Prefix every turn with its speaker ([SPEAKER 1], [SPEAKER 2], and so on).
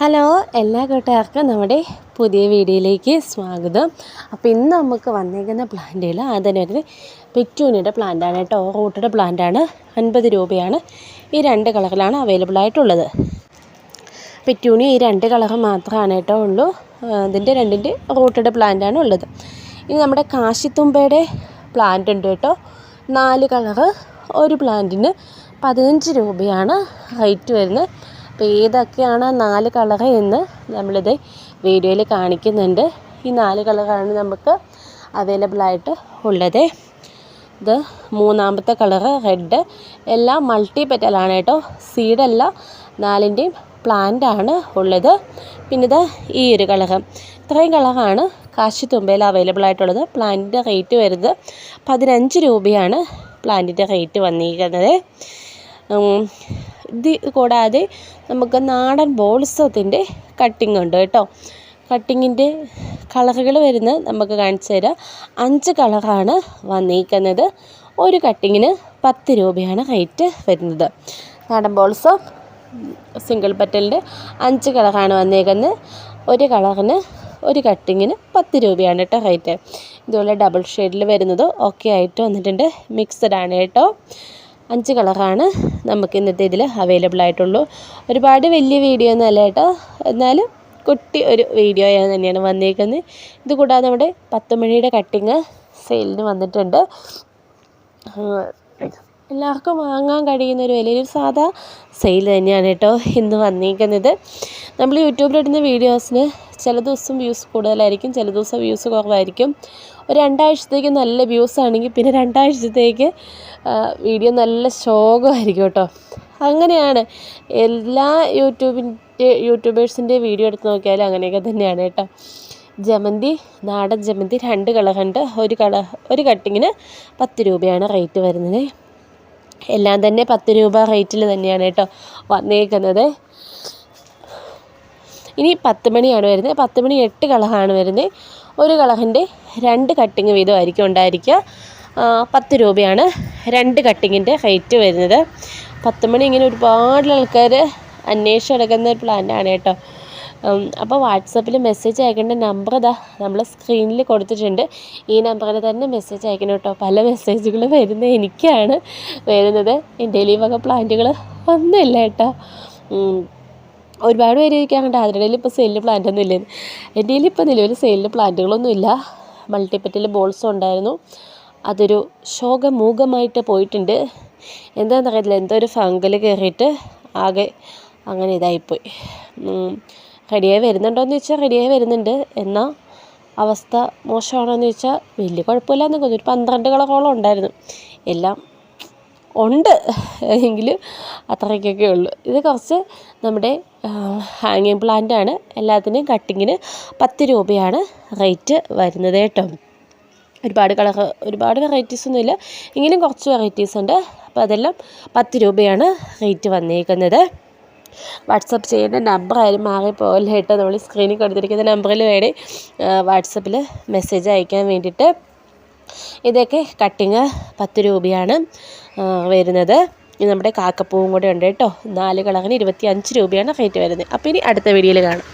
[SPEAKER 1] Hello എല്ലാ കൂട്ടുകാർക്കും നമ്മുടെ പുതിയ വീഡിയോയിലേക്ക് സ്വാഗതം. അപ്പോൾ ഇന്ന് നമുക്ക് വന്നിരിക്കുന്ന പ്ലാന്റിൽ അതിനൊരു പെറ്റൂണിയുടെ പ്ലാന്റാണ് കേട്ടോ. റൂട്ടഡ് പ്ലാന്റാണ്. 50 രൂപയാണ്. ഈ 2 കളറിലാണ് അവൈലബിൾ ആയിട്ടുള്ളത്. പെറ്റൂണി ഈ 2 കളർ മാത്രമാണ് കേട്ടോ ഉള്ളൂ. ഇതിൻ്റെ 2ൻ്റെ റൂട്ടഡ് പ്ലാന്റാണ് ഉള്ളത്. ഇനി നമ്മുടെ കാശിത്തുമ്പയുടെ പ്ലാന്റ് ഉണ്ട് കേട്ടോ. 4 കളറ് ഒരു പ്ലാന്റിന് 15 രൂപയാണ് റേറ്റ് വരുന്നത്. അപ്പോൾ ഏതൊക്കെയാണ് 4 കളറ് എന്ന് നമ്മളിത് വീഡിയോയിൽ കാണിക്കുന്നുണ്ട്. ഈ 4 കളറാണ് നമുക്ക് അവൈലബിൾ ആയിട്ട് ഉള്ളത്. ഇത് 3ാമത്തെ കളറ് റെഡ്. എല്ലാം മൾട്ടി പെറ്റലാണ് കേട്ടോ. സീഡല്ല, 4ൻ്റെയും പ്ലാന്റാണ് ഉള്ളത്. പിന്നെ ഇത് ഈ ഒരു കളറ്. ഇത്രയും കളറാണ് കാശിത്തുമ്പയിൽ അവൈലബിൾ ആയിട്ടുള്ളത്. പ്ലാന്റിൻ്റെ റേറ്റ് വരുന്നത് 15 രൂപയാണ് പ്ലാന്റിൻ്റെ റേറ്റ് വന്നിരിക്കുന്നത്. ഇത് കൂടാതെ നമുക്ക് നാടൻ ബോൾസത്തിൻ്റെ കട്ടിങ് ഉണ്ട് കേട്ടോ. കട്ടിങ്ങിൻ്റെ കളറുകൾ വരുന്നത് നമുക്ക് കാണിച്ചു തരാം. 5 കളറാണ് വന്നിരിക്കുന്നത്. ഒരു കട്ടിങ്ങിന് 10 രൂപയാണ് റേറ്റ് വരുന്നത്. നാടൻ ബോൾസോ സിംഗിൾ പെറ്റലിൻ്റെ 5 കളറാണ് വന്നിരിക്കുന്നത്. ഒരു കളറിന് ഒരു കട്ടിങ്ങിന് 10 രൂപയാണ് കേട്ടോ റേറ്റ്. ഇതുപോലെ ഡബിൾ ഷെയ്ഡിൽ വരുന്നത് ഓക്കെ ആയിട്ട് വന്നിട്ടുണ്ട്. മിക്സഡ് ആണ് കേട്ടോ. 5 കളറാണ് നമുക്ക് ഇന്നത്തെ ഇതിൽ അവൈലബിൾ ആയിട്ടുള്ളൂ. ഒരുപാട് വലിയ വീഡിയോ ഒന്നും അല്ല കേട്ടോ, എന്നാലും കുട്ടി ഒരു വീഡിയോ തന്നെയാണ് വന്നിരിക്കുന്നത്. ഇത് കൂടാതെ നമ്മുടെ 10 മണിയുടെ കട്ടിങ് സെയിലിന് വന്നിട്ടുണ്ട്. എല്ലാവർക്കും വാങ്ങാൻ കഴിയുന്ന ഒരു വലിയൊരു സാധാ സെയിൽ തന്നെയാണ് കേട്ടോ ഇന്ന് വന്നിരിക്കുന്നത്. നമ്മൾ യൂട്യൂബിലിടുന്ന വീഡിയോസിന് ചില ദിവസം വ്യൂസ് കൂടുതലായിരിക്കും, ചില ദിവസം വ്യൂസ് കുറവായിരിക്കും. ഒരു 2 ആഴ്ചത്തേക്ക് നല്ല വ്യൂസ് ആണെങ്കിൽ പിന്നെ 2 ആഴ്ചത്തേക്ക് വീഡിയോ നല്ല ശോകമായിരിക്കും കേട്ടോ. അങ്ങനെയാണ് എല്ലാ യൂട്യൂബേഴ്സിൻ്റെ വീഡിയോ എടുത്ത് നോക്കിയാലും അങ്ങനെയൊക്കെ തന്നെയാണ് കേട്ടോ. ജമന്തി, നാടൻ ജമന്തി 2 കളറുണ്ട്. ഒരു കട്ടിങ്ങിന് 10 രൂപയാണ് റേറ്റ് വരുന്നത്. എല്ലാം തന്നെ 10 രൂപ റേറ്റിൽ തന്നെയാണ് കേട്ടോ വന്നേക്കുന്നത്. ഇനി 10 മണിയാണ് വരുന്നത്. 10 മണി 8 കളറാണ് വരുന്നത്. ഒരു കളറിൻ്റെ 2 കട്ടിങ് വീതമായിരിക്കും ഉണ്ടായിരിക്കുക. 10 രൂപയാണ് 2 കട്ടിങ്ങിൻ്റെ റേറ്റ് വരുന്നത്. 10 മണി ഇങ്ങനെ ഒരുപാട് ആൾക്കാർ അന്വേഷിച്ച് നടക്കുന്ന ഒരു പ്ലാന്റാണ് കേട്ടോ. അപ്പോൾ വാട്സപ്പിൽ മെസ്സേജ് അയക്കേണ്ട നമ്പർ ഇതാ നമ്മൾ സ്ക്രീനിൽ കൊടുത്തിട്ടുണ്ട്. ഈ നമ്പറിൽ തന്നെ മെസ്സേജ് അയക്കണം കേട്ടോ. പല മെസ്സേജുകൾ വരുന്നത് എനിക്കാണ് വരുന്നത്. എൻ്റെ ഈ വക പ്ലാന്റുകൾ ഒന്നുമില്ല കേട്ടോ. ഒരുപാട് പേര് ചോദിക്കാറുണ്ട് അതിൻ്റെ ഇടയിൽ ഇപ്പോൾ സെയിലിന് പ്ലാന്റൊന്നും ഇല്ലെന്ന്. എൻ്റെ കയ്യിൽ ഇപ്പോൾ നിലവിൽ സെയിലിന് പ്ലാന്റുകളൊന്നുമില്ല. മൾട്ടിപ്പറ്റിൽ ബോൾസും ഉണ്ടായിരുന്നു. അതൊരു ശോകമൂകമായിട്ട് പോയിട്ടുണ്ട്. എന്താണെന്ന് അറിയില്ല, എന്തോ ഒരു ഫംഗൽ കയറിയിട്ട് ആകെ അങ്ങനെ ഇതായിപ്പോയി. റെഡിയായി വരുന്നുണ്ടോയെന്ന് ചോദിച്ചാൽ റെഡിയായി വരുന്നുണ്ട്. എന്നാൽ അവസ്ഥ മോശമാണോയെന്ന് ചോദിച്ചാൽ വലിയ കുഴപ്പമില്ലാന്ന് തോന്നുന്നു. ഒരു 12 കളറോളം ഉണ്ടായിരുന്നു. എല്ലാം ഉണ്ട് എങ്കിലും അത്രയ്ക്കൊക്കെ ഉള്ളൂ. ഇത് കുറച്ച് നമ്മുടെ ഹാങ്ങിങ് പ്ലാന്റാണ്. എല്ലാത്തിനും കട്ടിങ്ങിന് 10 രൂപയാണ് റേറ്റ് വരുന്നത് കേട്ടോ. ഒരുപാട് വെറൈറ്റീസ് ഒന്നുമില്ല, എങ്കിലും കുറച്ച് വെറൈറ്റീസ് ഉണ്ട്. അപ്പോൾ അതെല്ലാം 10 രൂപയാണ് റേറ്റ് വന്നിരിക്കുന്നത്. വാട്സപ്പ് ചെയ്യേണ്ട നമ്പർ ആയാലും മാറിപ്പോകല്ലേ കേട്ടോ. നമ്മൾ സ്ക്രീനിൽ കൊടുത്തിരിക്കുന്ന നമ്പറിൽ വേണേൽ വാട്സപ്പിൽ മെസ്സേജ് അയക്കാൻ വേണ്ടിയിട്ട്. ഇതൊക്കെ കട്ടിങ് 10 രൂപയാണ് വരുന്നത്. നമ്മുടെ കാക്കപ്പൂവും കൂടെ ഉണ്ട് കേട്ടോ. 4 കളറിന് 25 രൂപയാണ് റേറ്റ് വരുന്നത്. അപ്പോൾ ഇനി അടുത്ത വീഡിയോയിൽ കാണാം.